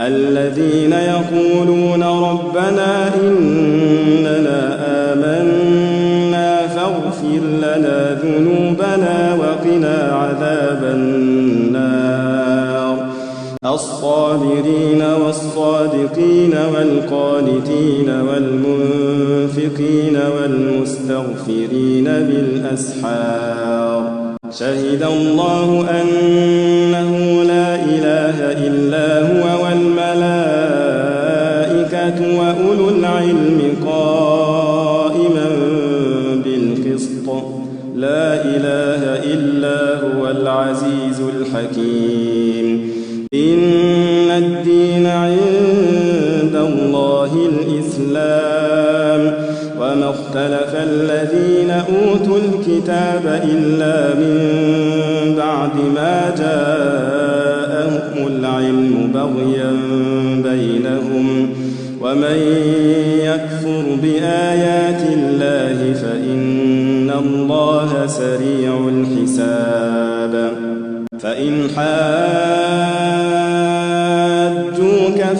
الذين يقولون ربنا إننا آمنا فاغفر لنا ذنوبنا وقنا عذاب النار الصابرين والصادقين والقانتين والمنفقين والمستغفرين بالأسحار شهد الله أنه لا إله إلا هو والملائكة وأولو العلم قائما بالقسط لا إله إلا هو العزيز الحكيم إن الدين عند الله الإسلام وما اختلف الذين أوتوا الكتاب إلا من بعد ما جاءهم العلم بغيا بينهم ومن يكفر بآيات الله فإن الله سريع الحساب فإن حاجوك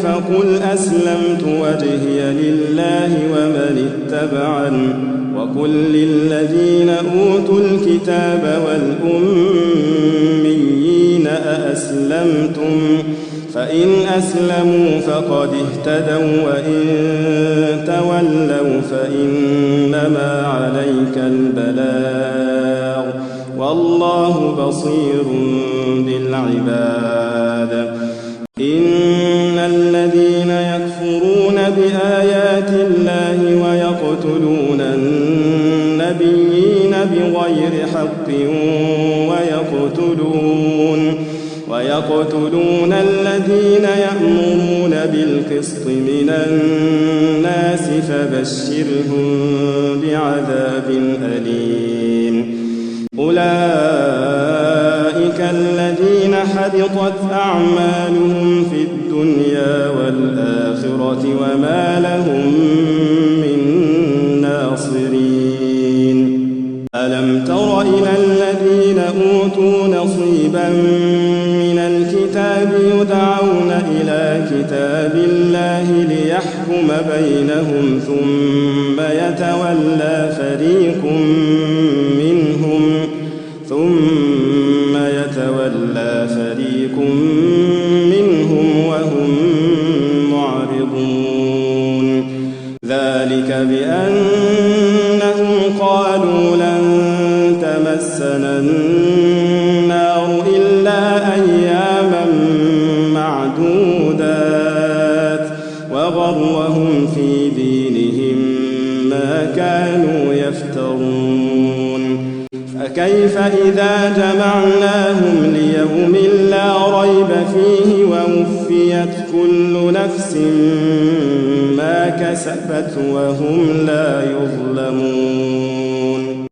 فقل أسلمت وجهي لله ومن اتبعني وقل للذين أوتوا الكتاب والأميين أأسلمتم فإن أسلموا فقد اهتدوا وإن تولوا فإنما عليك البلاغ والله بصير بالعباد إن الذين يكفرون بآيات الله ويقتلون النبيين بغير حق ويقتلون الذين يأمرون بالقسط من الناس فبشرهم بعذاب أليم أولئك الذين حبطت أعمالهم في الدنيا والآخرة وما لهم من ناصرين ألم تر إلى الذين أوتوا نصيبا من الكتاب يدعون إلى كتاب الله ليحكم بينهم ثم يتولى فريق منهم وهم معرضون ذلك بأنهم قالوا لن تمسنا النار إلا أياما معدودات وغرهم في دينهم ما كانوا يفترون فكيف إذا جمعناهم ليوم لا ريب فيه ووفيت كل نفس ما كسبت وهم لا يظلمون